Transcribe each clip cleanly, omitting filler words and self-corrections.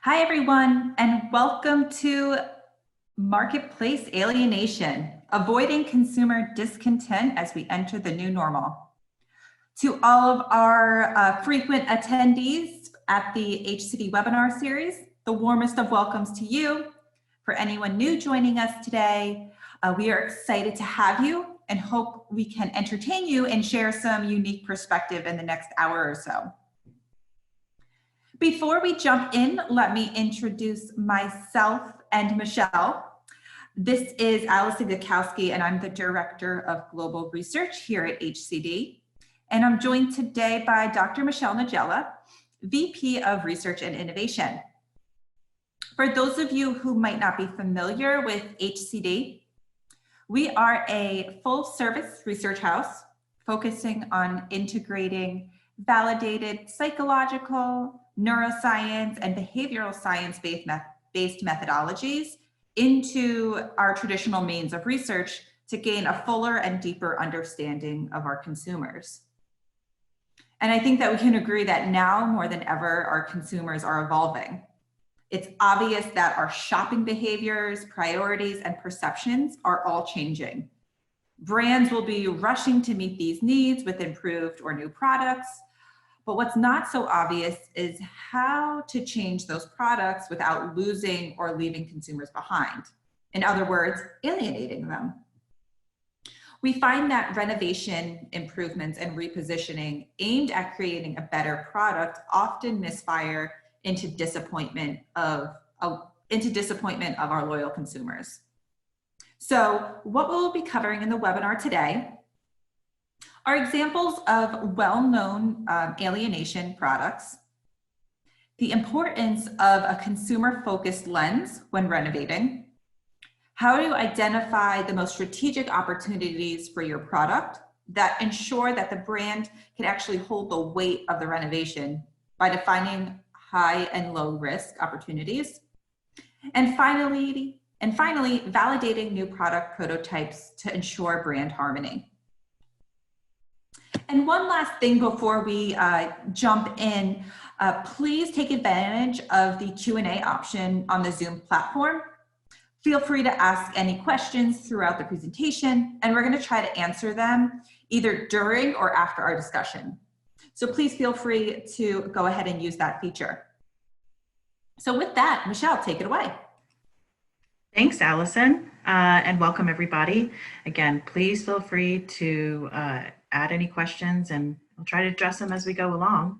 Hi, everyone, and welcome to Marketplace Alienation, avoiding consumer discontent as we enter the new normal. To all of our frequent attendees at the HCD webinar series, the warmest of welcomes to you. For anyone new joining us today, we are excited to have you and hope we can entertain you and share some unique perspective in the next hour or so. Before we jump in, let me introduce myself and Michelle. This is Allison Gakowski, and I'm the Director of Global Research here at HCD. And I'm joined today by Dr. Michelle Nagella, VP of Research and Innovation. For those of you who might not be familiar with HCD, we are a full-service research house focusing on integrating validated psychological, neuroscience, and behavioral science-based methodologies into our traditional means of research to gain a fuller and deeper understanding of our consumers. And I think that we can agree that now more than ever, our consumers are evolving. It's obvious that our shopping behaviors, priorities, and perceptions are all changing. Brands will be rushing to meet these needs with improved or new products. But what's not so obvious is how to change those products without losing or leaving consumers behind. In other words, alienating them. We find that renovation, improvements, and repositioning aimed at creating a better product often misfire into disappointment of our loyal consumers. So what we'll be covering in the webinar today are examples of well-known alienation products, the importance of a consumer-focused lens when renovating, how to identify the most strategic opportunities for your product that ensure that the brand can actually hold the weight of the renovation by defining high and low risk opportunities, and finally, validating new product prototypes to ensure brand harmony. And one last thing before we jump in, please take advantage of the Q&A option on the Zoom platform. Feel free to ask any questions throughout the presentation, and we're going to try to answer them either during or after our discussion. So please feel free to go ahead and use that feature. So with that, Michelle, take it away. Thanks, Allison, and welcome everybody. Again, please feel free to add any questions and I'll try to address them as we go along.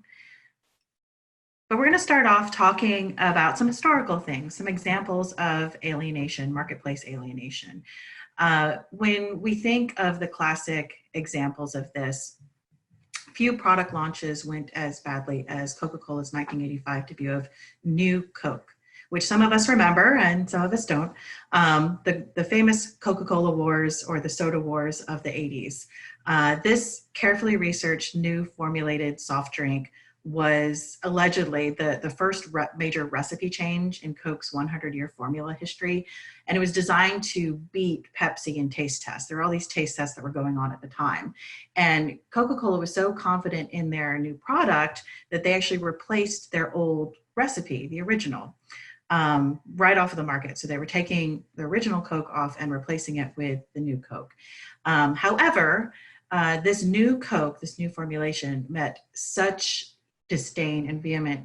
But we're going to start off talking about some historical things, some examples of alienation, marketplace alienation. When we think of the classic examples of this, few product launches went as badly as Coca-Cola's 1985 debut of New Coke, which some of us remember and some of us don't, the famous Coca-Cola wars or the soda wars of the 80s. This carefully researched new formulated soft drink was allegedly the first major recipe change in Coke's 100-year formula history. And it was designed to beat Pepsi in taste tests. There were all these taste tests that were going on at the time. And Coca-Cola was so confident in their new product that they actually replaced their old recipe, the original, right off of the market. So they were taking the original Coke off and replacing it with the new Coke. However, this new Coke, this new formulation, met such disdain and vehement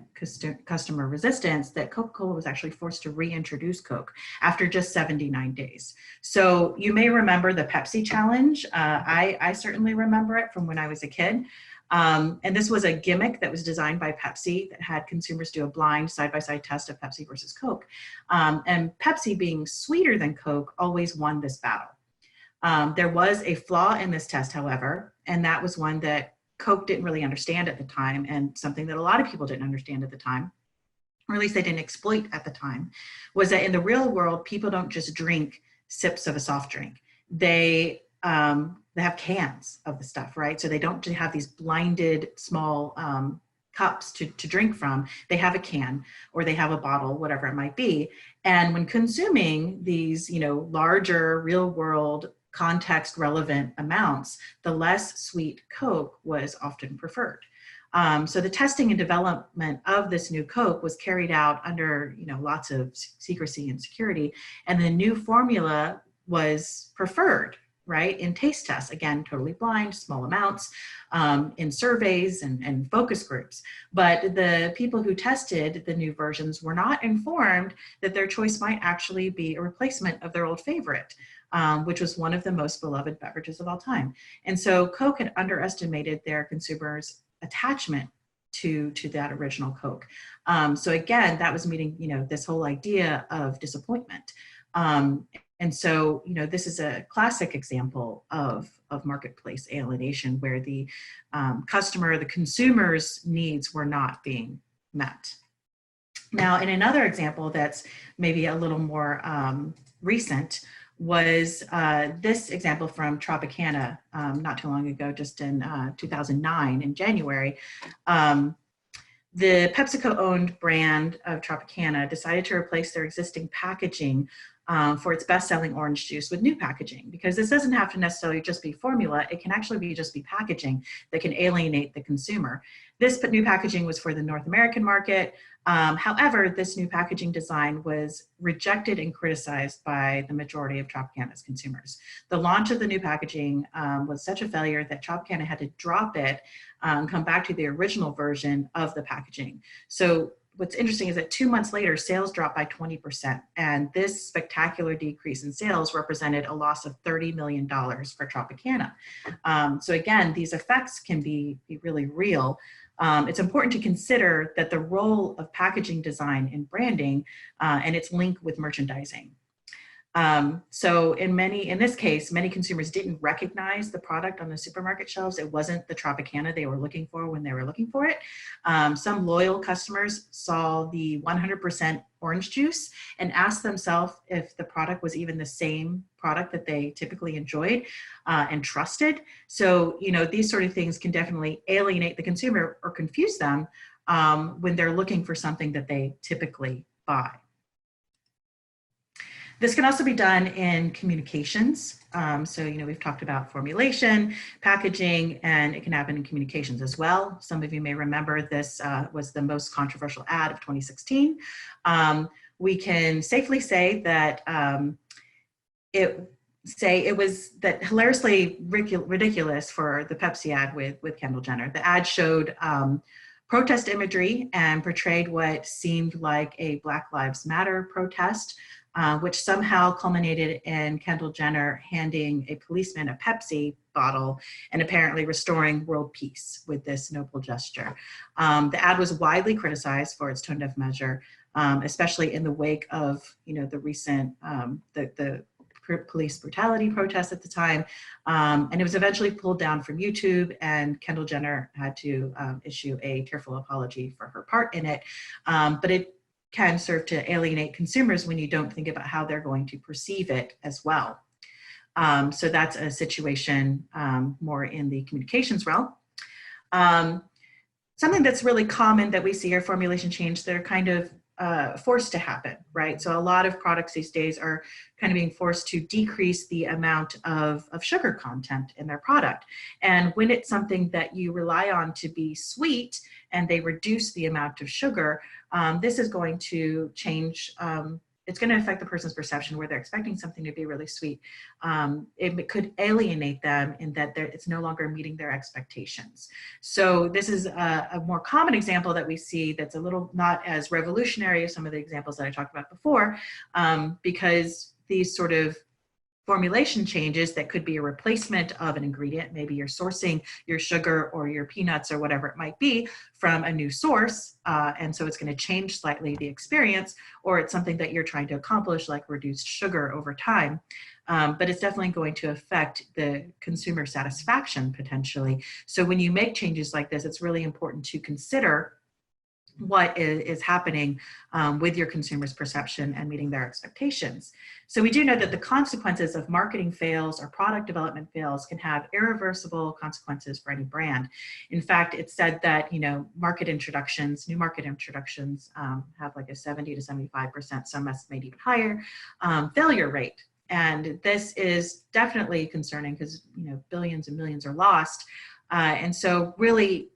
customer resistance that Coca-Cola was actually forced to reintroduce Coke after just 79 days. So you may remember the Pepsi challenge. I certainly remember it from when I was a kid. And this was a gimmick that was designed by Pepsi that had consumers do a blind side-by-side test of Pepsi versus Coke. And Pepsi, being sweeter than Coke, always won this battle. There was a flaw in this test, however, and that was one that Coke didn't really understand at the time, and something that a lot of people didn't understand at the time, or at least they didn't exploit at the time, was that in the real world, people don't just drink sips of a soft drink. They have cans of the stuff, right? So they don't have these blinded small cups to drink from. They have a can or they have a bottle, whatever it might be. And when consuming these, larger real world context relevant amounts, the less sweet Coke was often preferred. So the testing and development of this new Coke was carried out under, lots of secrecy and security, and the new formula was preferred, right, in taste tests, again, totally blind, small amounts, in surveys and focus groups. But the people who tested the new versions were not informed that their choice might actually be a replacement of their old favorite, which was one of the most beloved beverages of all time. And so Coke had underestimated their consumers' attachment to that original Coke. So again, that was meeting, this whole idea of disappointment. And so, this is a classic example of marketplace alienation, where the the consumer's needs were not being met. Now, in another example that's maybe a little more recent, was this example from Tropicana not too long ago, just in 2009 in January. The PepsiCo-owned brand of Tropicana decided to replace their existing packaging for its best-selling orange juice with new packaging, because this doesn't have to necessarily just be formula. It can actually just be packaging that can alienate the consumer. This new packaging was for the North American market. However, this new packaging design was rejected and criticized by the majority of Tropicana's consumers. The launch of the new packaging was such a failure that Tropicana had to drop it, come back to the original version of the packaging. So what's interesting is that 2 months later, sales dropped by 20%. And this spectacular decrease in sales represented a loss of $30 million for Tropicana. So again, these effects can be really real. It's important to consider that the role of packaging design in branding and its link with merchandising. So in this case, many consumers didn't recognize the product on the supermarket shelves. It wasn't the Tropicana they were looking for when they were looking for it. Some loyal customers saw the 100% orange juice and asked themselves if the product was even the same product that they typically enjoyed and trusted. So, these sort of things can definitely alienate the consumer or confuse them when they're looking for something that they typically buy. This can also be done in communications. So, we've talked about formulation, packaging, and it can happen in communications as well. Some of you may remember this was the most controversial ad of 2016. We can safely say that it was hilariously ridiculous for the Pepsi ad with Kendall Jenner. The ad showed protest imagery and portrayed what seemed like a Black Lives Matter protest, which somehow culminated in Kendall Jenner handing a policeman a Pepsi bottle and apparently restoring world peace with this noble gesture. The ad was widely criticized for its tone-deaf measure, especially in the wake of the recent the police brutality protests at the time, and it was eventually pulled down from YouTube, and Kendall Jenner had to issue a tearful apology for her part in it, but it can serve to alienate consumers when you don't think about how they're going to perceive it as well. So that's a situation more in the communications realm. Something that's really common that we see are formulation change that are kind of forced to happen, right? So a lot of products these days are kind of being forced to decrease the amount of sugar content in their product. And when it's something that you rely on to be sweet and they reduce the amount of sugar, this is going to change, it's going to affect the person's perception where they're expecting something to be really sweet. It could alienate them in that it's no longer meeting their expectations. So this is a more common example that we see that's a little not as revolutionary as some of the examples that I talked about before, because these sort of formulation changes that could be a replacement of an ingredient. Maybe you're sourcing your sugar or your peanuts or whatever it might be from a new source. And so it's going to change slightly the experience, or it's something that you're trying to accomplish, like reduced sugar over time. But it's definitely going to affect the consumer satisfaction potentially. So when you make changes like this, it's really important to consider what is happening with your consumer's perception and meeting their expectations. So we do know that the consequences of marketing fails or product development fails can have irreversible consequences for any brand. In fact, it's said that new market introductions have like a 70 to 75%, some estimate even higher, failure rate. And this is definitely concerning because billions and millions are lost. And so really,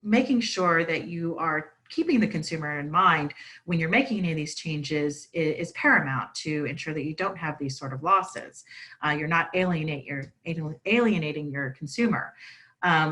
making sure that you are keeping the consumer in mind when you're making any of these changes is paramount to ensure that you don't have these sort of losses. You're not alienating your consumer.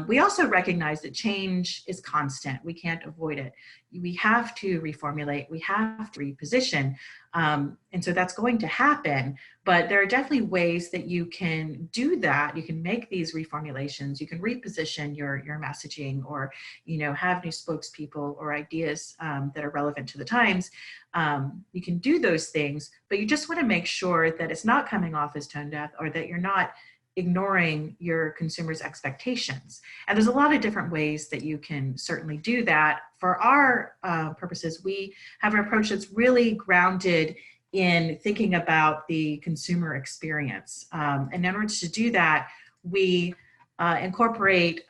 We also recognize that change is constant. We can't avoid it. We have to reformulate, we have to reposition. And so that's going to happen, but there are definitely ways that you can do that. You can make these reformulations, you can reposition your messaging, or, you know, have new spokespeople or ideas that are relevant to the times. You can do those things, but you just want to make sure that it's not coming off as tone deaf, or that you're not ignoring your consumers' expectations. And there's a lot of different ways that you can certainly do that. For our purposes, we have an approach that's really grounded in thinking about the consumer experience. And in order to do that, we incorporate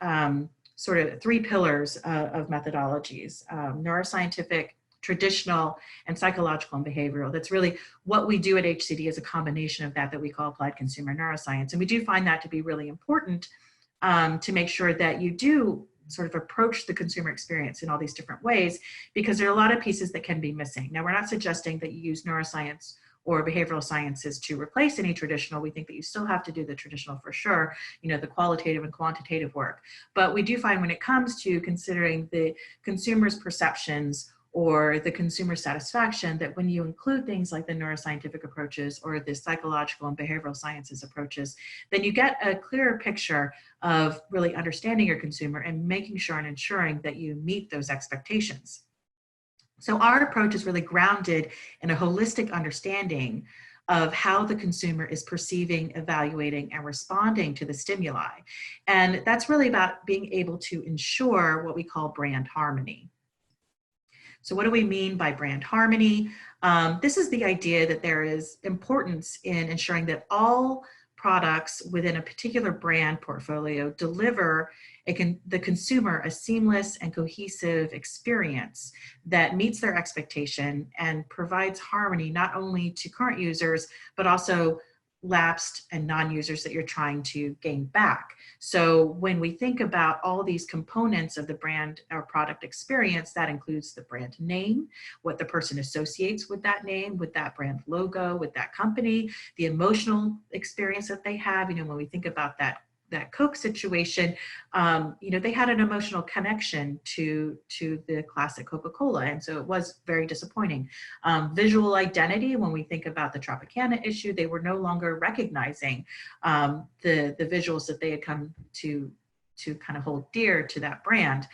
sort of 3 pillars of methodologies: neuroscientific, traditional, and psychological and behavioral. That's really what we do at HCD, is a combination of that we call applied consumer neuroscience. And we do find that to be really important to make sure that you do sort of approach the consumer experience in all these different ways, because there are a lot of pieces that can be missing. Now, we're not suggesting that you use neuroscience or behavioral sciences to replace any traditional. We think that you still have to do the traditional for sure, you know, the qualitative and quantitative work. But we do find when it comes to considering the consumer's perceptions or the consumer satisfaction, that when you include things like the neuroscientific approaches or the psychological and behavioral sciences approaches, then you get a clearer picture of really understanding your consumer and making sure and ensuring that you meet those expectations. So our approach is really grounded in a holistic understanding of how the consumer is perceiving, evaluating, and responding to the stimuli. And that's really about being able to ensure what we call brand harmony. So what do we mean by brand harmony? This is the idea that there is importance in ensuring that all products within a particular brand portfolio deliver the consumer a seamless and cohesive experience that meets their expectation and provides harmony not only to current users, but also lapsed and non-users that you're trying to gain back. So when we think about all these components of the brand or product experience, that includes the brand name, what the person associates with that name, with that brand logo, with that company, the emotional experience that they have. You know, when we think about that Coke situation, you know, they had an emotional connection to the classic Coca-Cola, and so it was very disappointing. Visual identity, when we think about the Tropicana issue, they were no longer recognizing the visuals that they had come to kind of hold dear to that brand.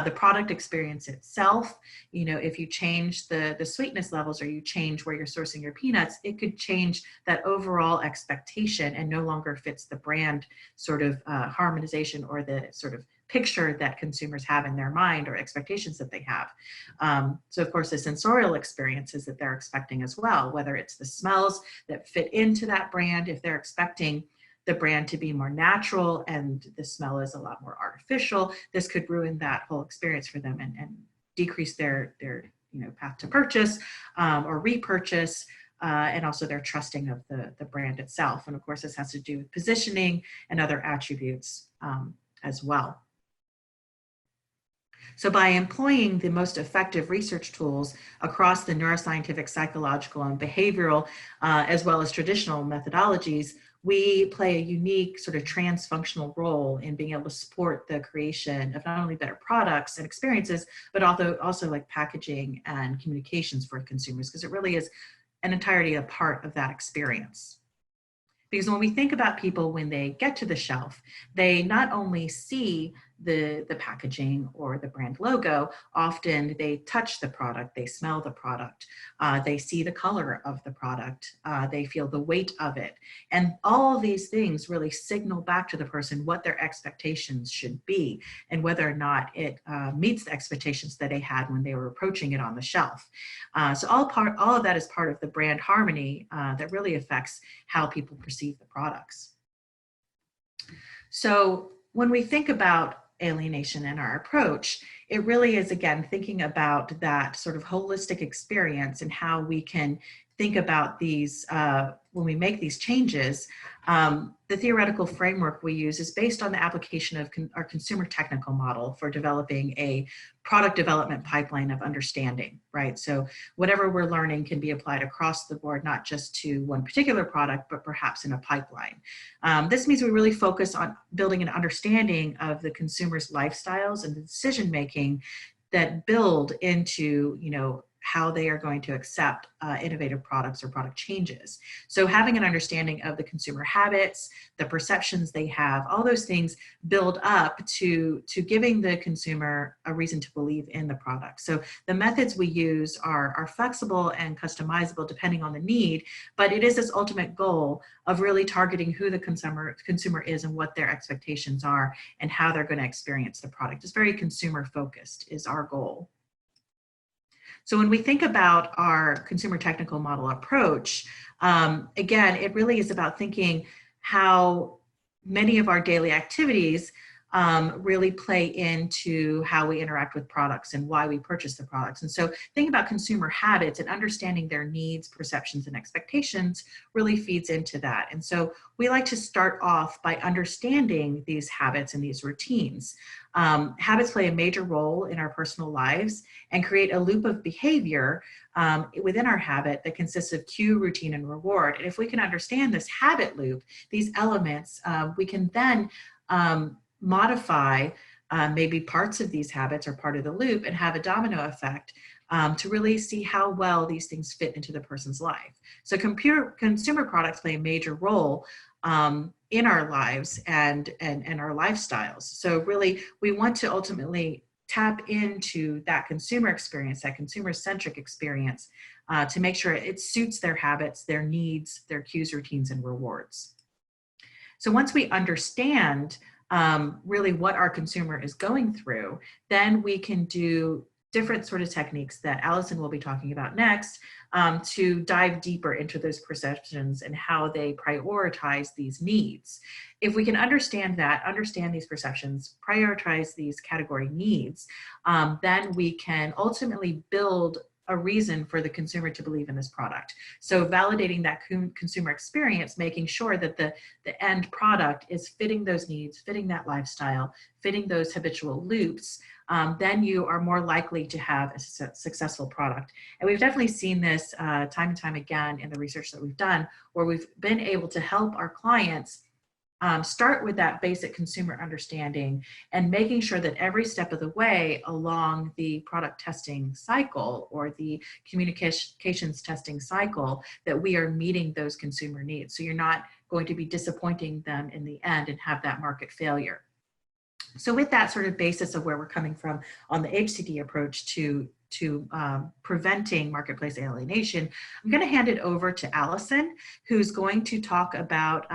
The product experience itself, you know, if you change the sweetness levels or you change where you're sourcing your peanuts, it could change that overall expectation and no longer fits the brand sort of harmonization or the sort of picture that consumers have in their mind or expectations that they have. So of course the sensorial experiences that they're expecting as well, whether it's the smells that fit into that brand, if they're expecting the brand to be more natural and the smell is a lot more artificial, this could ruin that whole experience for them and decrease their you know, path to purchase or repurchase, and also their trusting of the brand itself. And of course, this has to do with positioning and other attributes as well. So by employing the most effective research tools across the neuroscientific, psychological, and behavioral, as well as traditional methodologies, we play a unique sort of trans-functional role in being able to support the creation of not only better products and experiences, but also like packaging and communications for consumers, because it really is an entirety a part of that experience. Because when we think about people when they get to the shelf, they not only see the packaging or the brand logo, often they touch the product, they smell the product, they see the color of the product, they feel the weight of it. And all of these things really signal back to the person what their expectations should be and whether or not it meets the expectations that they had when they were approaching it on the shelf. So all of that is part of the brand harmony that really affects how people perceive the products. So when we think about alienation in our approach, it really is, again, thinking about that sort of holistic experience and how we can think about these when we make these changes. The theoretical framework we use is based on the application of our consumer technical model for developing a product development pipeline of understanding, right? So whatever we're learning can be applied across the board, not just to one particular product, but perhaps in a pipeline. This means we really focus on building an understanding of the consumer's lifestyles and the decision-making that build into, how they are going to accept innovative products or product changes. So having an understanding of the consumer habits, the perceptions they have, all those things build up to giving the consumer a reason to believe in the product. So the methods we use are flexible and customizable depending on the need, but it is this ultimate goal of really targeting who the consumer is and what their expectations are and how they're going to experience the product. It's very consumer focused is our goal. So when we think about our consumer technical model approach, again, it really is about thinking how many of our daily activities really play into how we interact with products and why we purchase the products. And so thinking about consumer habits and understanding their needs, perceptions, and expectations really feeds into that. And so we like to start off by understanding these habits and these routines. Habits play a major role in our personal lives and create a loop of behavior within our habit that consists of cue, routine, and reward. And if we can understand this habit loop, these elements, we can then modify maybe parts of these habits or part of the loop and have a domino effect to really see how well these things fit into the person's life. So consumer products play a major role in our lives and our lifestyles. So really, we want to ultimately tap into that consumer experience, that consumer-centric experience, to make sure it suits their habits, their needs, their cues, routines, and rewards. So once we understand really what our consumer is going through, then we can do different sort of techniques that Allison will be talking about next to dive deeper into those perceptions and how they prioritize these needs. If we can understand these perceptions, prioritize these category needs, then we can ultimately build a reason for the consumer to believe in this product. So validating that consumer experience, making sure that the end product is fitting those needs, fitting that lifestyle, fitting those habitual loops, then you are more likely to have a successful product. And we've definitely seen this time and time again in the research that we've done, where we've been able to help our clients start with that basic consumer understanding and making sure that every step of the way along the product testing cycle or the communications testing cycle that we are meeting those consumer needs. So you're not going to be disappointing them in the end and have that market failure. So with that sort of basis of where we're coming from on the HCD approach to preventing marketplace alienation, I'm going to hand it over to Allison, who's going to talk about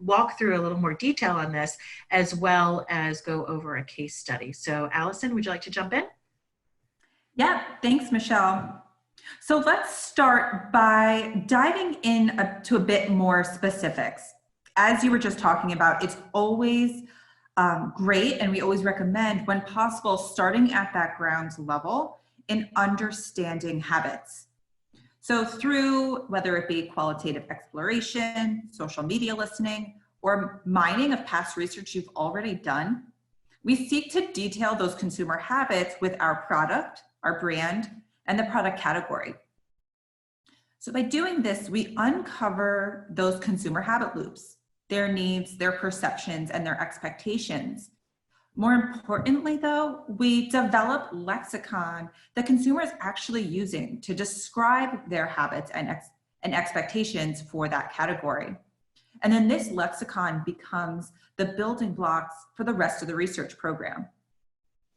walk through a little more detail on this, as well as go over a case study. So Allison, would you like to jump in? Yeah, thanks, Michelle. So let's start by diving in to a bit more specifics. As you were just talking about, it's always great, and we always recommend, when possible, starting at that ground level in understanding habits. So through, whether it be qualitative exploration, social media listening, or mining of past research you've already done, we seek to detail those consumer habits with our product, our brand, and the product category. So by doing this, we uncover those consumer habit loops, their needs, their perceptions, and their expectations. More importantly, though, we develop lexicon that consumer is actually using to describe their habits and expectations for that category. And then this lexicon becomes the building blocks for the rest of the research program.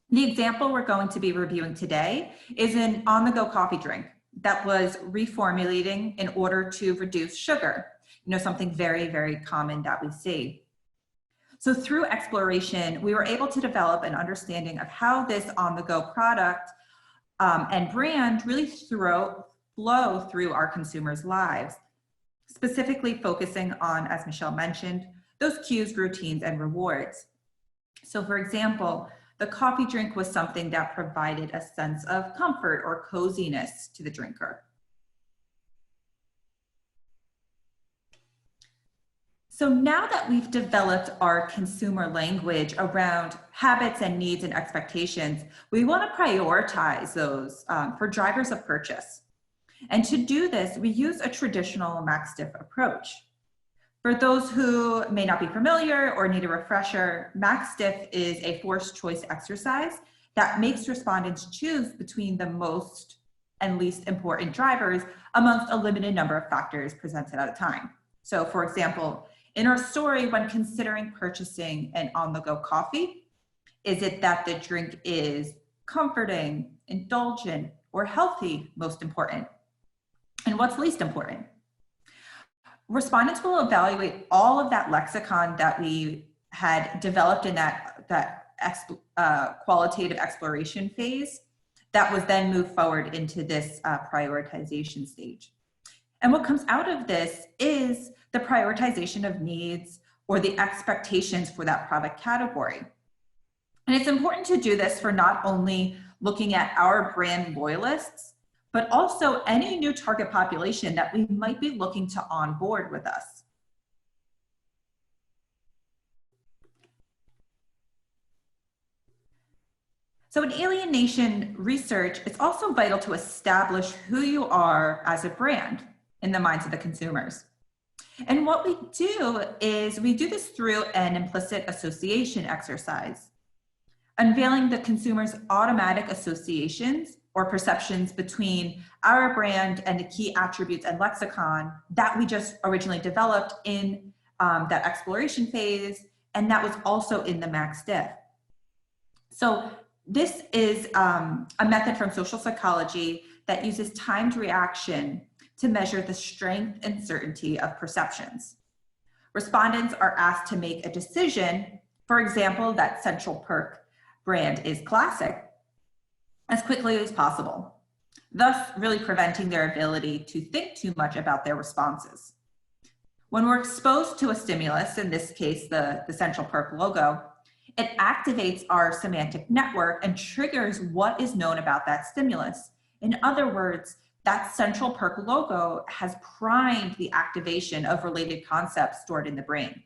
The example we're going to be reviewing today is an on-the-go coffee drink that was reformulating in order to reduce sugar, something very, very common that we see. So through exploration, we were able to develop an understanding of how this on-the-go product and brand really flow through our consumers' lives, specifically focusing on, as Michelle mentioned, those cues, routines, and rewards. So for example, the coffee drink was something that provided a sense of comfort or coziness to the drinker. So now that we've developed our consumer language around habits and needs and expectations, we want to prioritize those for drivers of purchase. And to do this, we use a traditional MACSDIF approach. For those who may not be familiar or need a refresher, MACSDIF is a forced choice exercise that makes respondents choose between the most and least important drivers amongst a limited number of factors presented at a time. So for example, in our story, when considering purchasing an on-the-go coffee, is it that the drink is comforting, indulgent, or healthy most important? And what's least important? Respondents will evaluate all of that lexicon that we had developed in that qualitative exploration phase that was then moved forward into this prioritization stage. And what comes out of this is the prioritization of needs or the expectations for that product category. And it's important to do this for not only looking at our brand loyalists, but also any new target population that we might be looking to onboard with us. So in alienation research, it's also vital to establish who you are as a brand in the minds of the consumers. And what we do is we do this through an implicit association exercise, unveiling the consumer's automatic associations or perceptions between our brand and the key attributes and lexicon that we just originally developed in that exploration phase, and that was also in the MACSDIF. So this is a method from social psychology that uses timed reaction to measure the strength and certainty of perceptions. Respondents are asked to make a decision, for example, that Central Perk brand is classic, as quickly as possible, thus really preventing their ability to think too much about their responses. When we're exposed to a stimulus, in this case, the Central Perk logo, it activates our semantic network and triggers what is known about that stimulus. In other words, that Central Perk logo has primed the activation of related concepts stored in the brain.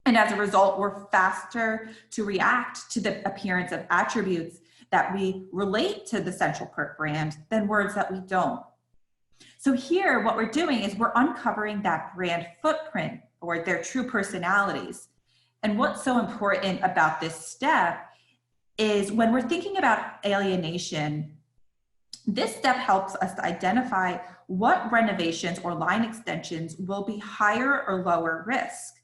And as a result, we're faster to react to the appearance of attributes that we relate to the Central Perk brand than words that we don't. So here, what we're doing is we're uncovering that brand footprint or their true personalities. And what's so important about this step is when we're thinking about alienation, this step helps us to identify what renovations or line extensions will be higher or lower risk.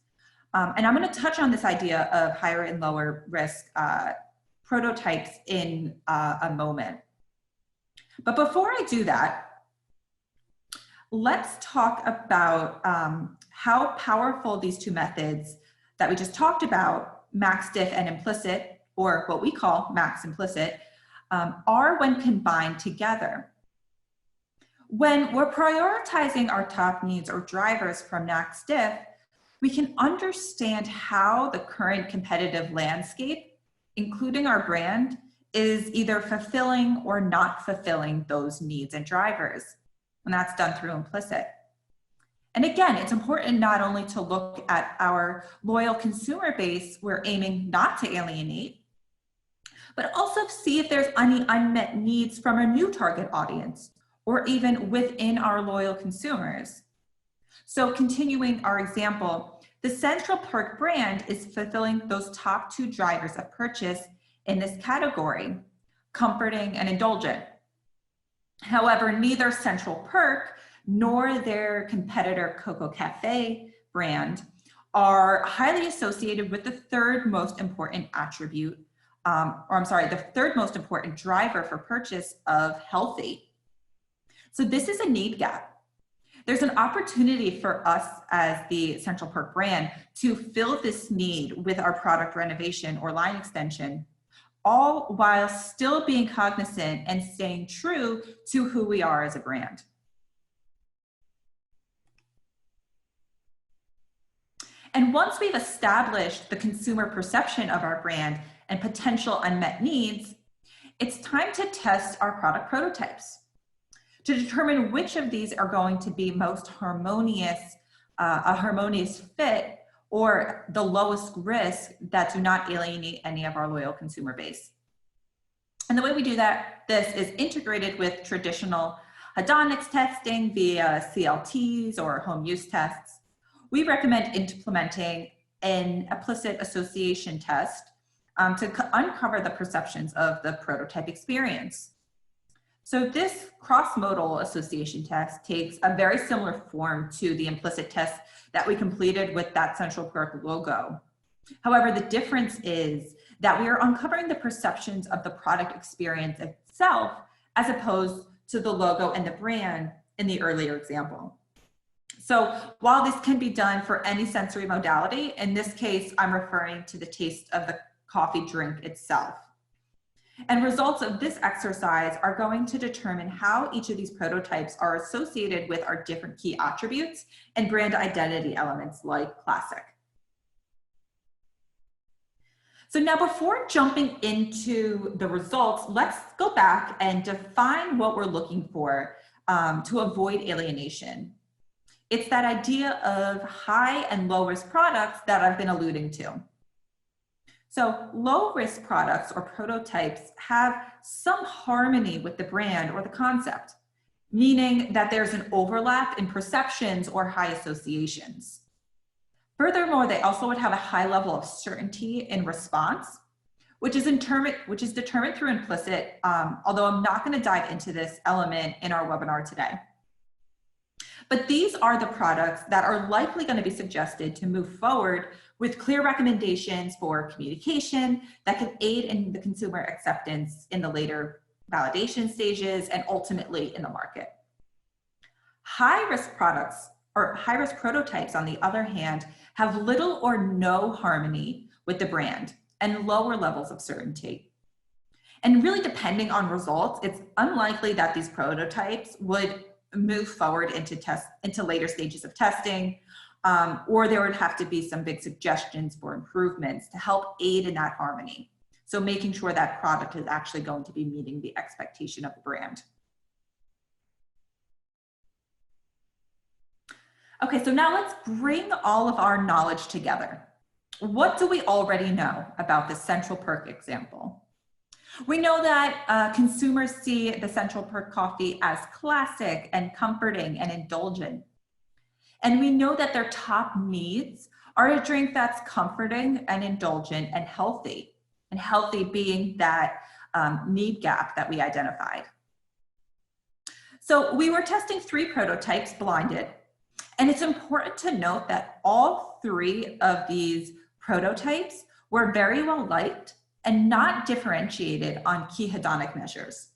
And I'm going to touch on this idea of higher and lower risk prototypes in a moment. But before I do that, let's talk about how powerful these two methods that we just talked about, MACSDIF and implicit, or what we call max implicit, are when combined together. When we're prioritizing our top needs or drivers from MACSDIF, we can understand how the current competitive landscape, including our brand, is either fulfilling or not fulfilling those needs and drivers. And that's done through implicit. And again, it's important not only to look at our loyal consumer base we're aiming not to alienate, but also see if there's any unmet needs from a new target audience or even within our loyal consumers. So continuing our example, the Central Perk brand is fulfilling those top two drivers of purchase in this category, comforting and indulgent. However, neither Central Perk nor their competitor Coco Cafe brand are highly associated with the third most important attribute, the third most important driver for purchase of healthy. So this is a need gap. There's an opportunity for us as the Central Perk brand to fill this need with our product renovation or line extension, all while still being cognizant and staying true to who we are as a brand. And once we've established the consumer perception of our brand and potential unmet needs, it's time to test our product prototypes to determine which of these are going to be most harmonious, a harmonious fit, or the lowest risk that do not alienate any of our loyal consumer base. And the way we do this is integrated with traditional hedonics testing via CLTs or home use tests. We recommend implementing an implicit association test to uncover the perceptions of the prototype experience. So this cross-modal association test takes a very similar form to the implicit test that we completed with that central Perk logo. However, the difference is that we are uncovering the perceptions of the product experience itself as opposed to the logo and the brand in the earlier example. So while this can be done for any sensory modality, in this case, I'm referring to the taste of the coffee drink itself. And results of this exercise are going to determine how each of these prototypes are associated with our different key attributes and brand identity elements like classic. So now before jumping into the results, let's go back and define what we're looking for to avoid alienation. It's that idea of high and low risk products that I've been alluding to. So low risk products or prototypes have some harmony with the brand or the concept, meaning that there's an overlap in perceptions or high associations. Furthermore, they also would have a high level of certainty in response, which is determined through implicit, although I'm not going to dive into this element in our webinar today. But these are the products that are likely going to be suggested to move forward with clear recommendations for communication that can aid in the consumer acceptance in the later validation stages and ultimately in the market. High-risk products or high-risk prototypes, on the other hand, have little or no harmony with the brand and lower levels of certainty. And really, depending on results, it's unlikely that these prototypes would move forward into later stages of testing, or there would have to be some big suggestions for improvements to help aid in that harmony. So making sure that product is actually going to be meeting the expectation of the brand. Okay, so now let's bring all of our knowledge together. What do we already know about the Central Perk example? We know that consumers see the Central Perk coffee as classic and comforting and indulgent. And we know that their top needs are a drink that's comforting and indulgent and healthy being that need gap that we identified. So we were testing 3 prototypes blinded. And it's important to note that all 3 of these prototypes were very well liked and not differentiated on key hedonic measures.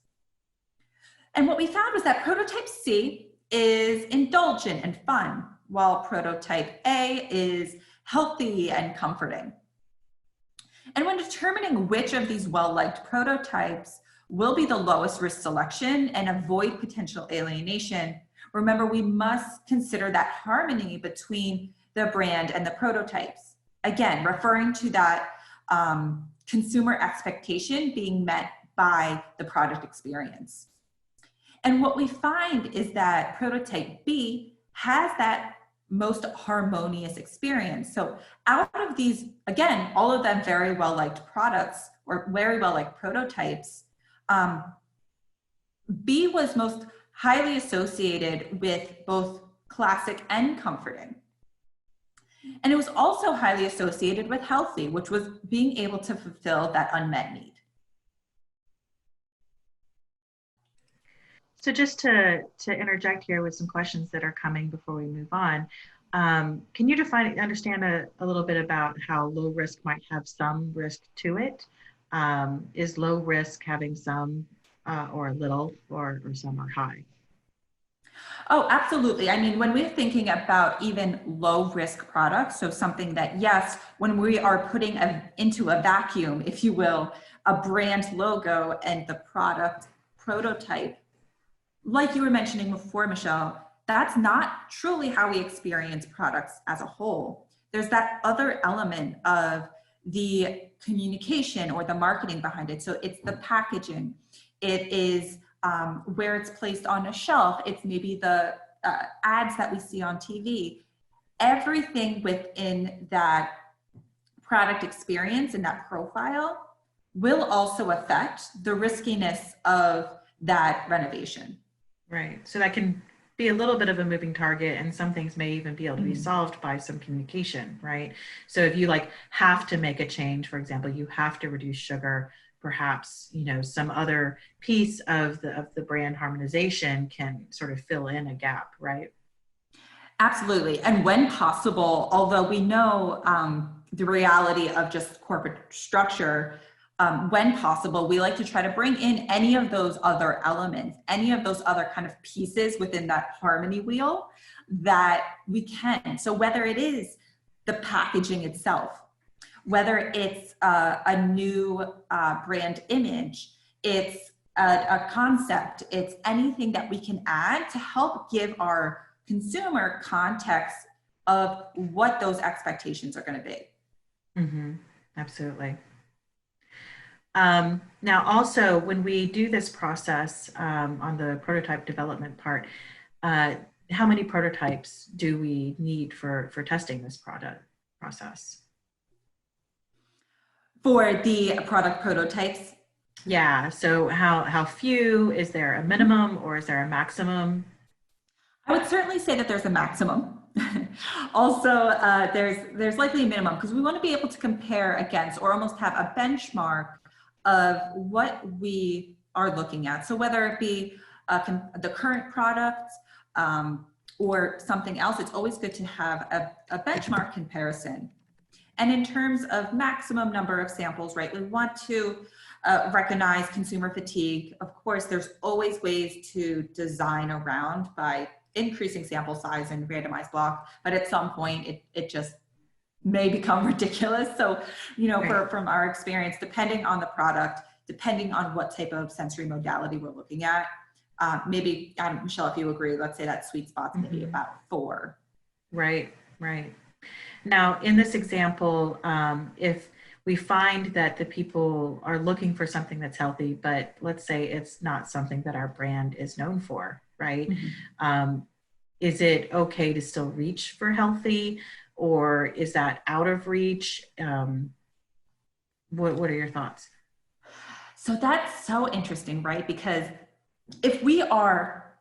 And what we found was that prototype C is indulgent and fun, while prototype A is healthy and comforting. And when determining which of these well-liked prototypes will be the lowest risk selection and avoid potential alienation, remember, we must consider that harmony between the brand and the prototypes. Again, referring to that consumer expectation being met by the product experience. And what we find is that prototype B has that most harmonious experience. So out of these, again, all of them very well-liked products or very well-liked prototypes, B was most highly associated with both classic and comforting. And it was also highly associated with healthy, which was being able to fulfill that unmet need. So just to interject here with some questions that are coming before we move on, can you understand a little bit about how low risk might have some risk to it? Is low risk having some or a little, or some are high? Oh, absolutely. I mean, when we're thinking about even low risk products, so something that, yes, when we are putting into a vacuum, if you will, a brand logo and the product prototype, like you were mentioning before, Michelle, that's not truly how we experience products as a whole. There's that other element of the communication or the marketing behind it. So it's the packaging. It is where it's placed on a shelf. It's maybe the ads that we see on TV. Everything within that product experience and that profile will also affect the riskiness of that renovation. Right. So that can be a little bit of a moving target, and some things may even be able to be solved by some communication, right? So if you like have to make a change, for example, you have to reduce sugar, perhaps, you know, some other piece of the brand harmonization can sort of fill in a gap, right? Absolutely. And when possible, although we know the reality of just corporate structure, when possible, we like to try to bring in any of those other elements, any of those other kind of pieces within that harmony wheel that we can. So whether it is the packaging itself, whether it's a new brand image, it's a concept, it's anything that we can add to help give our consumer context of what those expectations are going to be. Mm-hmm. Absolutely. Now, also, when we do this process on the prototype development part, how many prototypes do we need for testing this product process? For the product prototypes? Yeah, so how few? Is there a minimum or is there a maximum? I would certainly say that there's a maximum. Also, there's likely a minimum because we want to be able to compare against or almost have a benchmark of what we are looking at. So whether it be the current product or something else, it's always good to have a benchmark comparison. And in terms of maximum number of samples, right, we want to recognize consumer fatigue. Of course, there's always ways to design around by increasing sample size and randomized block, but at some point it just may become ridiculous. So, you know, from our experience, depending on the product, depending on what type of sensory modality we're looking at, maybe, Michelle, if you agree, let's say that sweet spot's maybe about 4. Right, right. Now, in this example, if we find that the people are looking for something that's healthy, but let's say it's not something that our brand is known for, right? Is it okay to still reach for healthy, or is that out of reach? What are your thoughts? So that's so interesting, right? Because if we are,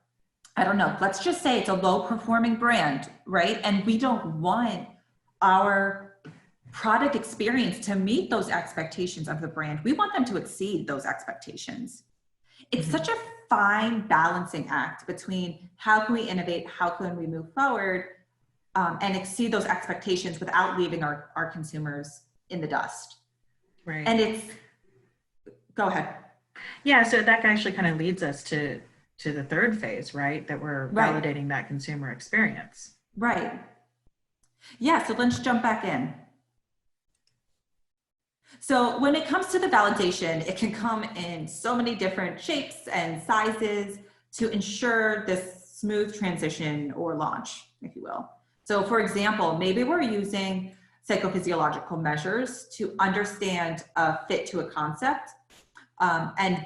I don't know, let's just say it's a low performing brand, right? And we don't want our product experience to meet those expectations of the brand. We want them to exceed those expectations. It's such a fine balancing act between how can we innovate, how can we move forward and exceed those expectations without leaving our consumers in the dust. Right. And it's, go ahead. Yeah, so that actually kind of leads us to the third phase, right? That we're validating that consumer experience. Right. Yeah, so let's jump back in. So when it comes to the validation, it can come in so many different shapes and sizes to ensure this smooth transition or launch, if you will. So for example, maybe we're using psychophysiological measures to understand fit to a concept and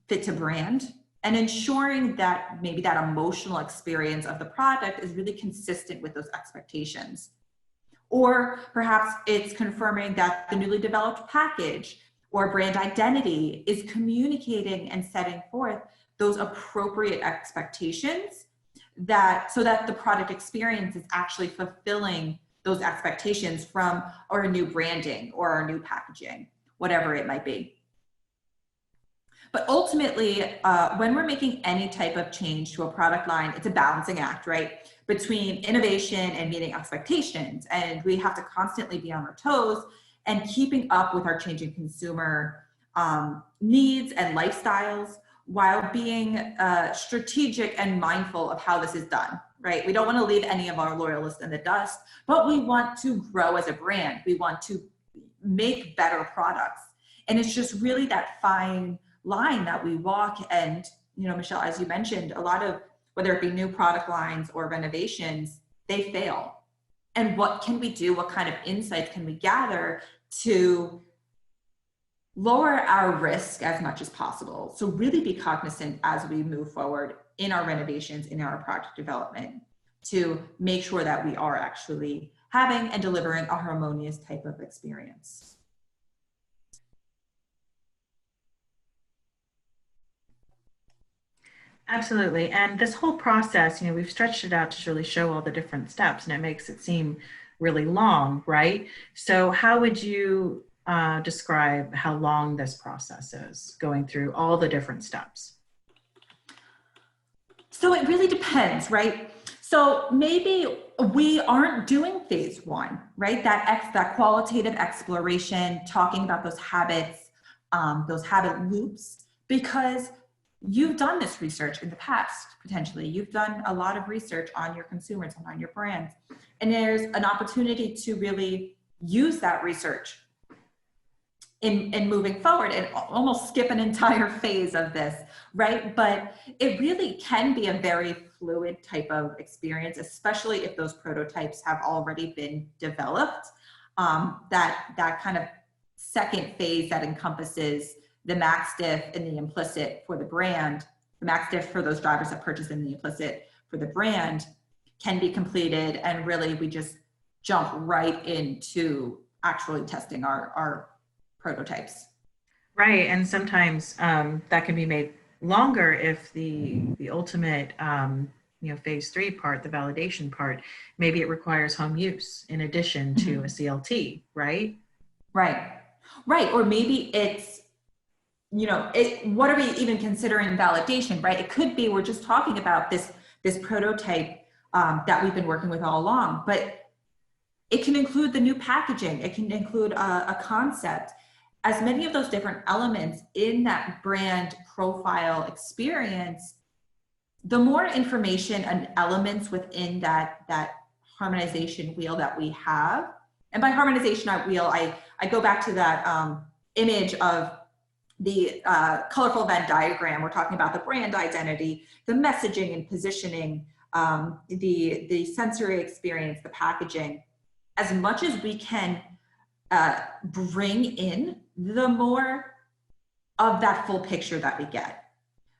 fit to brand, and ensuring that maybe that emotional experience of the product is really consistent with those expectations. Or perhaps it's confirming that the newly developed package or brand identity is communicating and setting forth those appropriate expectations so that the product experience is actually fulfilling those expectations from our new branding or our new packaging, whatever it might be. But ultimately, when we're making any type of change to a product line, it's a balancing act, right? Between innovation and meeting expectations. And we have to constantly be on our toes and keeping up with our changing consumer needs and lifestyles while being strategic and mindful of how this is done, right? We don't want to leave any of our loyalists in the dust, but we want to grow as a brand. We want to make better products. And it's just really that fine line that we walk. And, you know, Michelle, as you mentioned, a lot of, whether it be new product lines or renovations, they fail. And what can we do? What kind of insights can we gather to lower our risk as much as possible. So really be cognizant as we move forward in our renovations, in our project development, to make sure that we are actually having and delivering a harmonious type of experience. Absolutely. And this whole process, we've stretched it out to really show all the different steps, and it makes it seem really long, right? So how would you describe how long this process is, going through all the different steps? So it really depends, right? So maybe we aren't doing phase one, right? That qualitative exploration, talking about those habits, those habit loops, because you've done this research in the past, potentially. You've done a lot of research on your consumers and on your brands. And there's an opportunity to really use that research in moving forward and almost skip an entire phase of this, right? But it really can be a very fluid type of experience, especially if those prototypes have already been developed. That kind of second phase that encompasses the max diff and the implicit for the brand, the max diff for those drivers that purchase and the implicit for the brand can be completed. And really we just jump right into actually testing our prototypes. Right, and sometimes that can be made longer if the ultimate phase 3 part, the validation part, maybe it requires home use in addition to a CLT, right? Right. Or maybe it's, what are we even considering validation, right? It could be we're just talking about this prototype that we've been working with all along, but it can include the new packaging. It can include a concept. As many of those different elements in that brand profile experience, the more information and elements within that harmonization wheel that we have, and by harmonization wheel, I go back to that image of the colorful Venn diagram. We're talking about the brand identity, the messaging and positioning, the sensory experience, the packaging. As much as we can bring in, the more of that full picture that we get,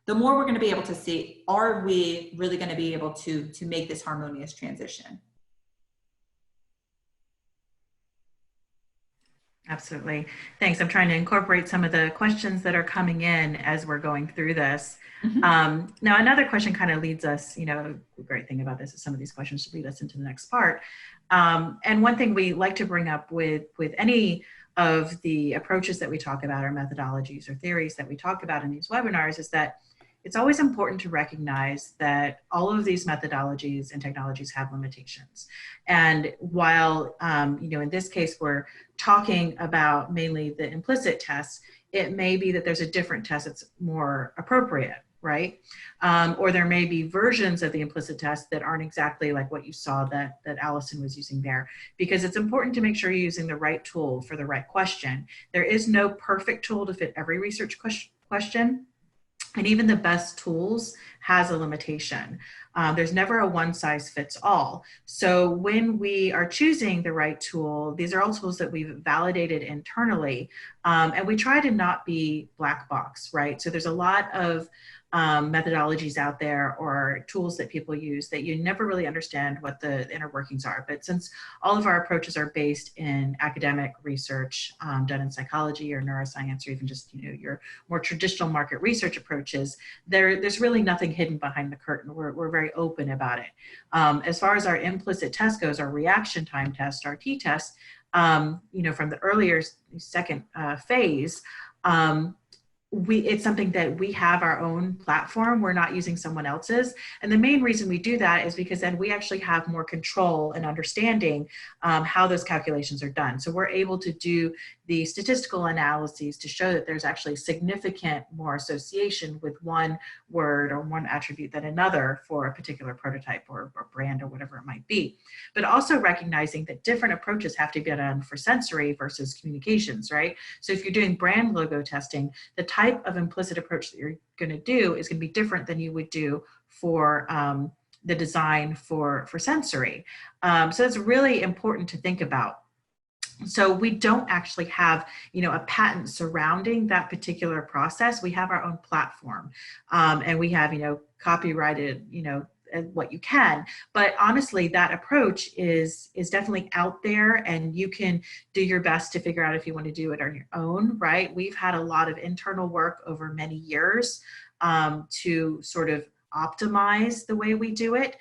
the more we're going to be able to see, are we really going to be able to make this harmonious transition? Absolutely. Thanks. I'm trying to incorporate some of the questions that are coming in as we're going through this. Now, another question kind of leads us, the great thing about this is some of these questions lead us into the next part. And one thing we like to bring up with any of the approaches that we talk about, or methodologies or theories that we talk about in these webinars, is that it's always important to recognize that all of these methodologies and technologies have limitations. And while, in this case, we're talking about mainly the implicit tests, it may be that there's a different test that's more appropriate, right? Or there may be versions of the implicit test that aren't exactly like what you saw that Allison was using there, because it's important to make sure you're using the right tool for the right question. There is no perfect tool to fit every research question. And even the best tools has a limitation. There's never a one size fits all. So when we are choosing the right tool, these are all tools that we've validated internally. And we try to not be black box, right? So there's a lot of methodologies out there or tools that people use that you never really understand what the inner workings are. But since all of our approaches are based in academic research done in psychology or neuroscience, or even just your more traditional market research approaches, there's really nothing hidden behind the curtain. We're very open about it. As far as our implicit test goes, our reaction time test, our t-test, from the earlier second phase, it's something that we have our own platform. We're not using someone else's. And the main reason we do that is because then we actually have more control and understanding how those calculations are done. So we're able to do the statistical analyses to show that there's actually significant more association with one word or one attribute than another for a particular prototype or brand or whatever it might be. But also recognizing that different approaches have to be done for sensory versus communications, right? So if you're doing brand logo testing, the type of implicit approach that you're going to do is going to be different than you would do for the design for sensory. So it's really important to think about. So we don't actually have, a patent surrounding that particular process. We have our own platform, and we have, copyrighted, what you can. But honestly, that approach is definitely out there, and you can do your best to figure out if you want to do it on your own, right? We've had a lot of internal work over many years to sort of optimize the way we do it.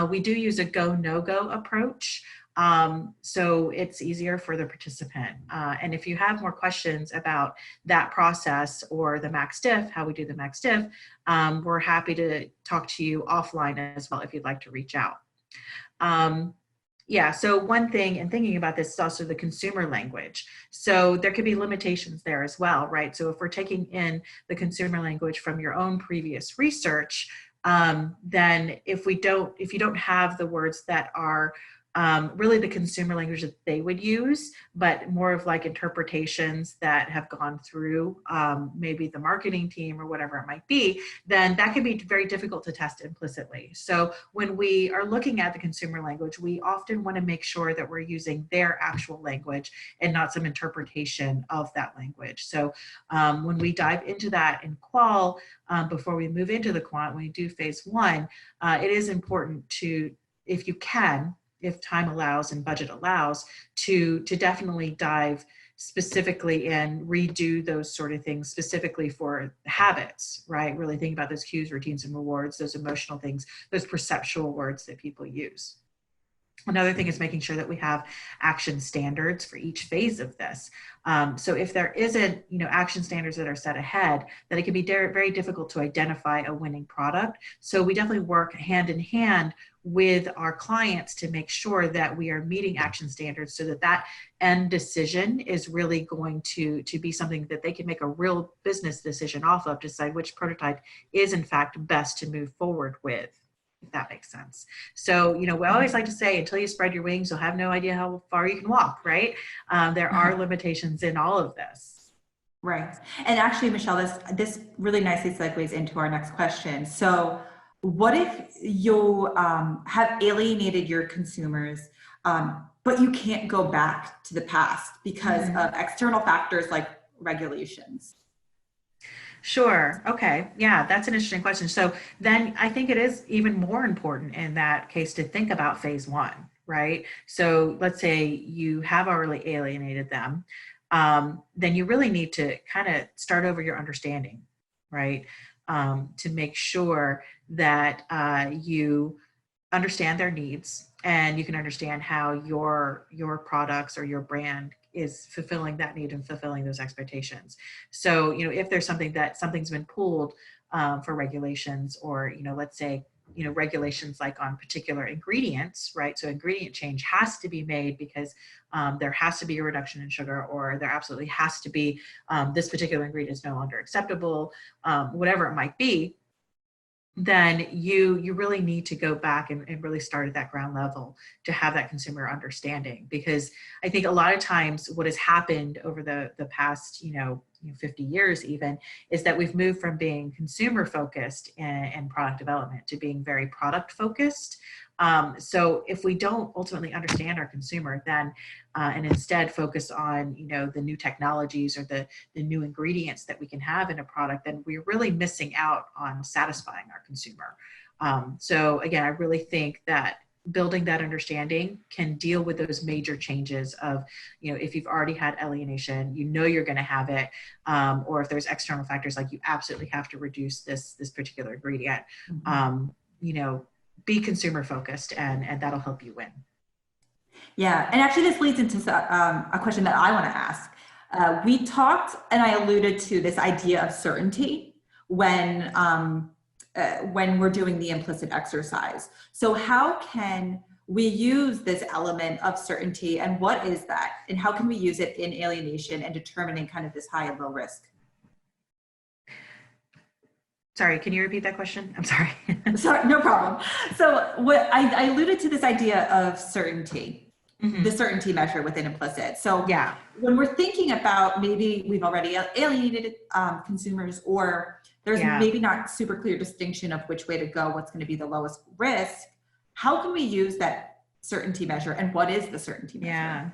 We do use a go, no-go approach. So it's easier for the participant. And if you have more questions about that process or the max diff, how we do the max diff, we're happy to talk to you offline as well if you'd like to reach out. Yeah, so one thing in thinking about this is also the consumer language. So there could be limitations there as well, right? So if we're taking in the consumer language from your own previous research, then if you don't have the words that are really the consumer language that they would use, but more of like interpretations that have gone through maybe the marketing team or whatever it might be, then that can be very difficult to test implicitly. So when we are looking at the consumer language, we often want to make sure that we're using their actual language and not some interpretation of that language. So when we dive into that in qual, before we move into the quant, when we do phase one, it is important to, if you can, if time allows and budget allows, to definitely dive specifically and redo those sort of things specifically for habits, right? Really think about those cues, routines, and rewards, those emotional things, those perceptual words that people use. Another thing is making sure that we have action standards for each phase of this. So if there isn't, action standards that are set ahead, then it can be very difficult to identify a winning product. So we definitely work hand in hand with our clients to make sure that we are meeting action standards so that that end decision is really going to be something that they can make a real business decision off of, decide which prototype is in fact best to move forward with, if that makes sense. So, we always like to say, until you spread your wings, you'll have no idea how far you can walk, right? There are limitations in all of this. Right. And actually, Michelle, this really nicely segues into our next question. So what if you have alienated your consumers, but you can't go back to the past because of external factors like regulations? Sure. Okay. Yeah, that's an interesting question. So then I think it is even more important in that case to think about phase one, right? So let's say you have already alienated them. Then you really need to kind of start over your understanding, right? To make sure that you understand their needs and you can understand how your products or your brand is fulfilling that need and fulfilling those expectations. So, if there's something's been pulled for regulations, or, let's say, regulations like on particular ingredients, right? So ingredient change has to be made because there has to be a reduction in sugar, or there absolutely has to be this particular ingredient is no longer acceptable, whatever it might be. Then you really need to go back and really start at that ground level to have that consumer understanding. Because I think a lot of times what has happened over the past 50 years even is that we've moved from being consumer focused in product development to being very product focused. So if we don't ultimately understand our consumer, then and instead focus on the new technologies or the new ingredients that we can have in a product, then we're really missing out on satisfying our consumer. So again, I really think that building that understanding can deal with those major changes of, if you've already had alienation, you're going to have it, or if there's external factors like you absolutely have to reduce this particular ingredient. Be consumer focused, and that'll help you win. Yeah, and actually this leads into a question that I want to ask. We talked, and I alluded to this idea of certainty when we're doing the implicit exercise. So how can we use this element of certainty, and what is that? And how can we use it in alienation and determining kind of this high and low risk? Sorry, can you repeat that question? I'm sorry. Sorry, no problem. So what I alluded to this idea of certainty, the certainty measure within implicit. So yeah, when we're thinking about maybe we've already alienated consumers, or there's maybe not super clear distinction of which way to go, what's going to be the lowest risk, how can we use that certainty measure, and what is the certainty measure? Yeah.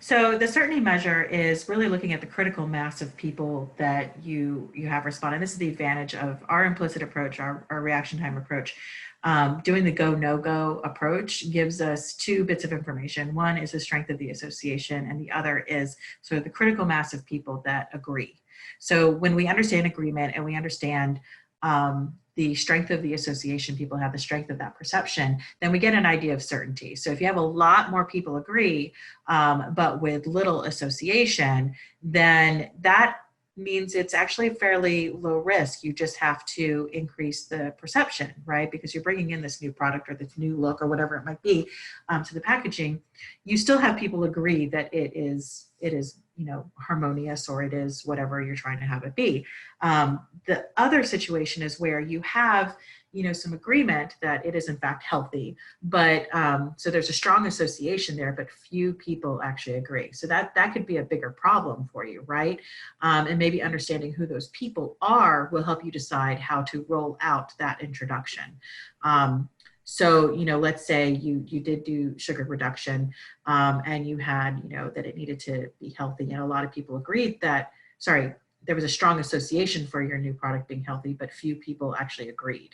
So the certainty measure is really looking at the critical mass of people that you have responded. This is the advantage of our implicit approach, our reaction time approach. Doing the go, no go approach gives us two bits of information. One is the strength of the association, and the other is sort of the critical mass of people that agree. So when we understand agreement and we understand the strength of the association, people have the strength of that perception, then we get an idea of certainty. So if you have a lot more people agree, but with little association, then that means it's actually fairly low risk. You just have to increase the perception, right? Because you're bringing in this new product or this new look or whatever it might be to the packaging. You still have people agree that it is, harmonious, or it is whatever you're trying to have it be. The other situation is where you have, some agreement that it is in fact healthy, but so there's a strong association there, but few people actually agree. So that could be a bigger problem for you, right? And maybe understanding who those people are will help you decide how to roll out that introduction. So, let's say you did do sugar reduction and you had, that it needed to be healthy, and a lot of people agreed that, there was a strong association for your new product being healthy, but few people actually agreed.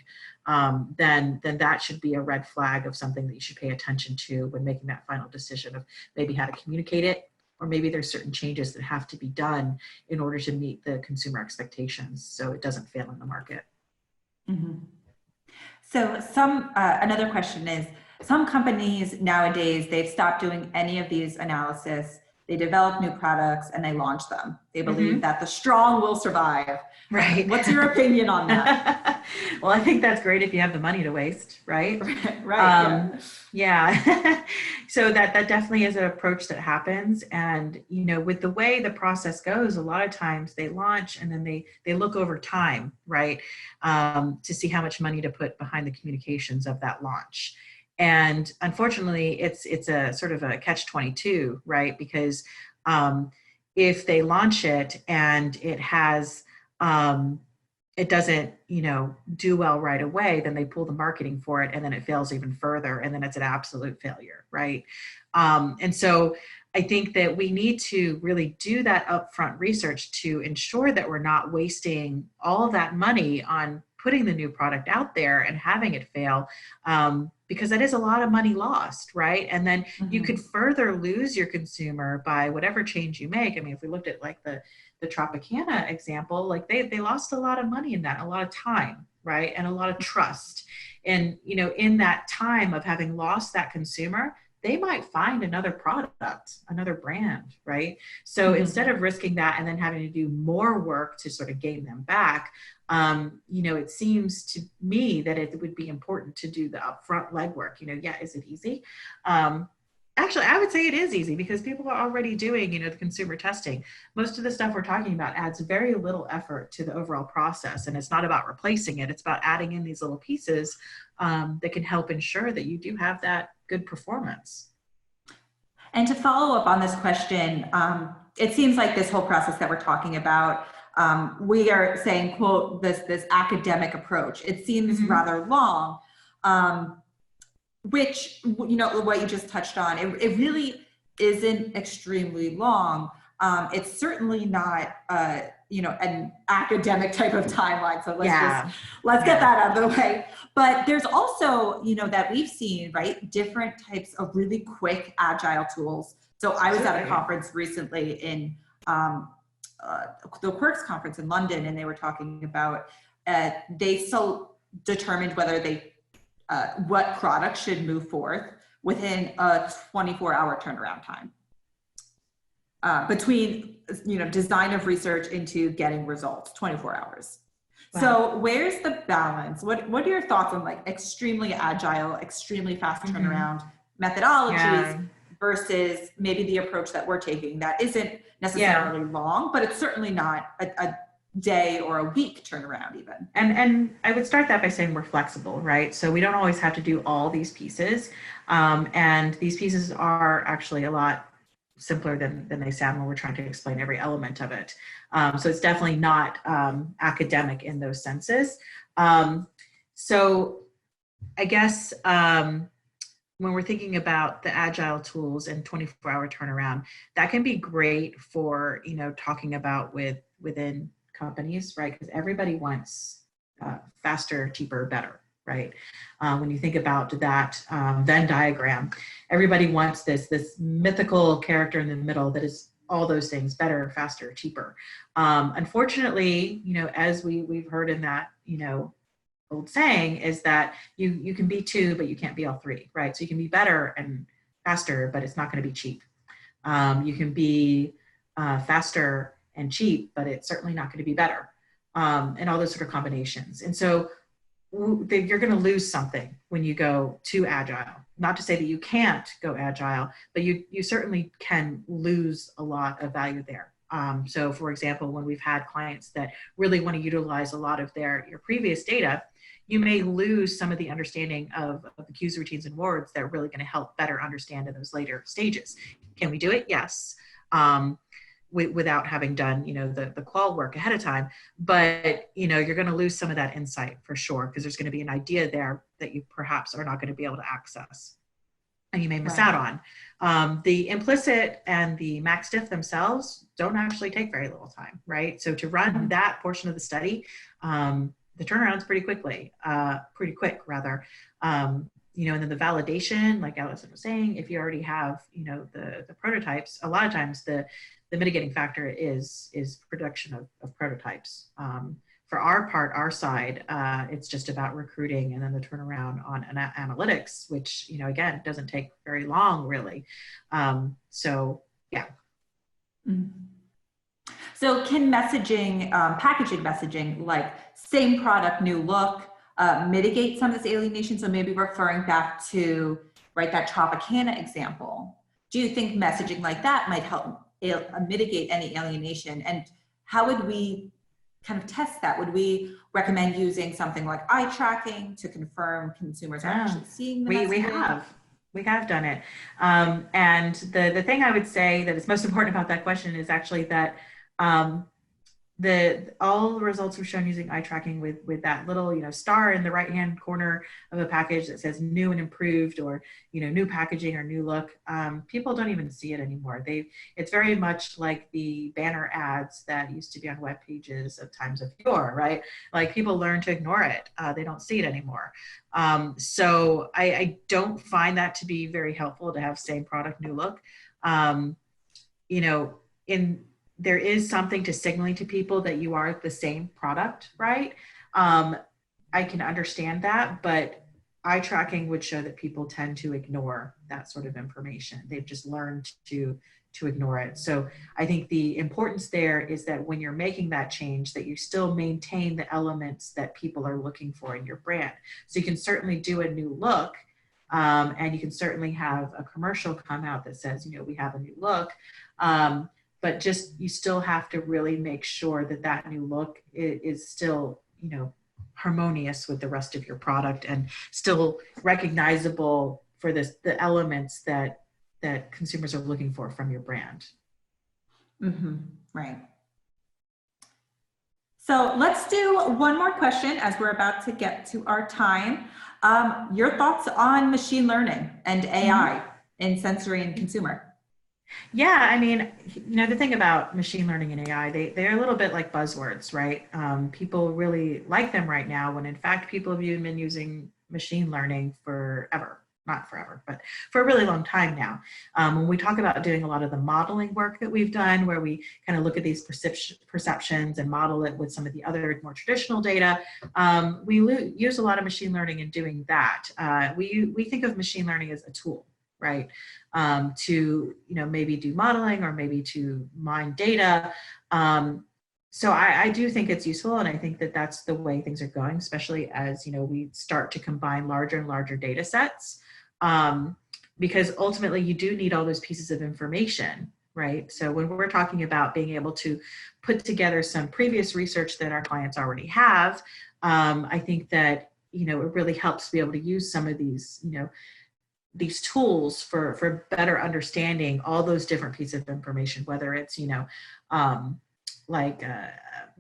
Then that should be a red flag of something that you should pay attention to when making that final decision of maybe how to communicate it, or maybe there's certain changes that have to be done in order to meet the consumer expectations so it doesn't fail in the market. Mm-hmm. So another question is, some companies nowadays, they've stopped doing any of these analysis. They develop new products and they launch them. They believe that the strong will survive. Right. What's your opinion on that? Well, I think that's great if you have the money to waste, right? Right. Yeah. So that definitely is an approach that happens. And, with the way the process goes, a lot of times they launch and then they look over time, right? To see how much money to put behind the communications of that launch. And unfortunately, it's a sort of a catch-22, right? Because if they launch it and it has, it doesn't, do well right away, then they pull the marketing for it and then it fails even further. And then it's an absolute failure, right? And so I think that we need to really do that upfront research to ensure that we're not wasting all of that money on putting the new product out there and having it fail, because that is a lot of money lost, right? And then you could further lose your consumer by whatever change you make. I mean, if we looked at like the Tropicana example, like they lost a lot of money in that, a lot of time, right? And a lot of trust. And, in that time of having lost that consumer, they might find another product, another brand, right? So instead of risking that and then having to do more work to sort of gain them back, it seems to me that it would be important to do the upfront legwork. Is it easy? Actually, I would say it is easy because people are already doing, the consumer testing. Most of the stuff we're talking about adds very little effort to the overall process. And it's not about replacing it. It's about adding in these little pieces that can help ensure that you do have that good performance. And to follow up on this question, it seems like this whole process that we're talking about, we are saying, quote, this academic approach. It seems rather long, which, what you just touched on, it really isn't extremely long. It's certainly not, an academic type of timeline. So let's get that out of the way. But there's also, that we've seen, right, different types of really quick agile tools. So I was at a conference recently in the Perk conference in London, and they were talking about they so determined whether what product should move forth within a 24-hour turnaround time between design of research into getting results, 24 hours. Wow. So where's the balance? What are your thoughts on like extremely agile, extremely fast turnaround methodologies versus maybe the approach that we're taking that isn't necessarily long, but it's certainly not a day or a week turnaround even. And I would start that by saying we're flexible, right? So we don't always have to do all these pieces. And these pieces are actually a lot simpler than they sound when we're trying to explain every element of it. So it's definitely not academic in those senses. So I guess when we're thinking about the agile tools and 24-hour turnaround, that can be great for, talking about within companies, right? Because everybody wants faster, cheaper, better, right? When you think about that Venn diagram, everybody wants this mythical character in the middle that is all those things: better, faster, cheaper. Unfortunately, as we've heard in that, old saying, is that you can be two, but you can't be all three, right? So you can be better and faster, but it's not going to be cheap. You can be faster and cheap, but it's certainly not going to be better, and all those sort of combinations. And so you're going to lose something when you go to agile. Not to say that you can't go agile, but you certainly can lose a lot of value there. So for example, when we've had clients that really want to utilize a lot of your previous data, you may lose some of the understanding of the cues, routines, and words that are really going to help better understand in those later stages. Can we do it? Yes. Without having done, the qual work ahead of time, but, you're going to lose some of that insight for sure, because there's going to be an idea there that you perhaps are not going to be able to access, and you may miss out on. The implicit and the max diff themselves don't actually take very little time, right? So to run that portion of the study, the turnaround's pretty quick, rather. And then the validation, like Allison was saying, if you already have, the prototypes, a lot of times the mitigating factor is production of prototypes. For our side, it's just about recruiting, and then the turnaround on analytics, which, again, doesn't take very long, really. So, yeah. So can messaging, packaging messaging, like same product, new look, mitigate some of this alienation? So maybe referring back to, right, that Tropicana example. Do you think messaging like that might help mitigate any alienation? And how would we kind of test that? Would we recommend using something like eye tracking to confirm consumers are actually seeing the messaging? We have done it. And the thing I would say that is most important about that question is actually that all the results were shown using eye tracking with that little star in the right hand corner of a package that says new and improved, or new packaging or new look. People don't even see it anymore. It's very much like the banner ads that used to be on web pages of times of yore, right? Like, people learn to ignore it. They don't see it anymore. So I don't find that to be very helpful to have same product, new look. There is something to signaling to people that you are the same product, right? I can understand that, but eye tracking would show that people tend to ignore that sort of information. They've just learned to ignore it. So I think the importance there is that when you're making that change, that you still maintain the elements that people are looking for in your brand. So you can certainly do a new look, and you can certainly have a commercial come out that says, we have a new look. But you still have to really make sure that new look is still, harmonious with the rest of your product, and still recognizable for the elements that consumers are looking for from your brand. Right. So let's do one more question as we're about to get to our time. Your thoughts on machine learning and AI in sensory and consumer? Yeah, I mean, the thing about machine learning and AI, they're a little bit like buzzwords, right? People really like them right now, when in fact people have been using machine learning forever. Not forever, but for a really long time now. When we talk about doing a lot of the modeling work that we've done, where we kind of look at these perceptions and model it with some of the other more traditional data, we use a lot of machine learning in doing that. We think of machine learning as a tool, right? To maybe do modeling, or maybe to mine data. So I do think it's useful, and I think that that's the way things are going, especially as we start to combine larger and larger data sets, because ultimately you do need all those pieces of information, right? So when we're talking about being able to put together some previous research that our clients already have, I think that it really helps to be able to use some of these tools for better understanding all those different pieces of information, whether it's, like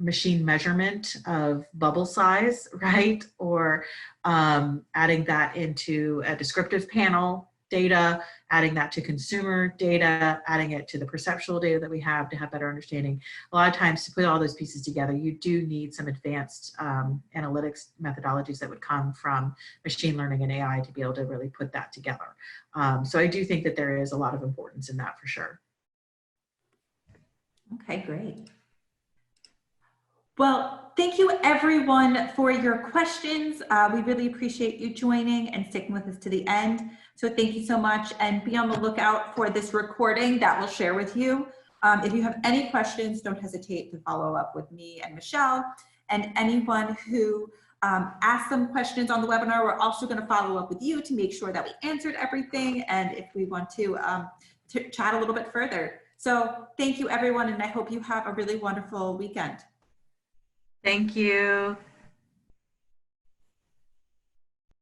machine measurement of bubble size, right? Or adding that into a descriptive panel data, adding that to consumer data, adding it to the perceptual data that we have to have better understanding. A lot of times to put all those pieces together, you do need some advanced analytics methodologies that would come from machine learning and AI to be able to really put that together. So I do think that there is a lot of importance in that for sure. Okay, great. Well, thank you everyone for your questions. We really appreciate you joining and sticking with us to the end. So thank you so much, and be on the lookout for this recording that we'll share with you. If you have any questions, don't hesitate to follow up with me and Michelle, and anyone who asked some questions on the webinar, we're also going to follow up with you to make sure that we answered everything, and if we want to chat a little bit further. So thank you everyone, and I hope you have a really wonderful weekend. Thank you.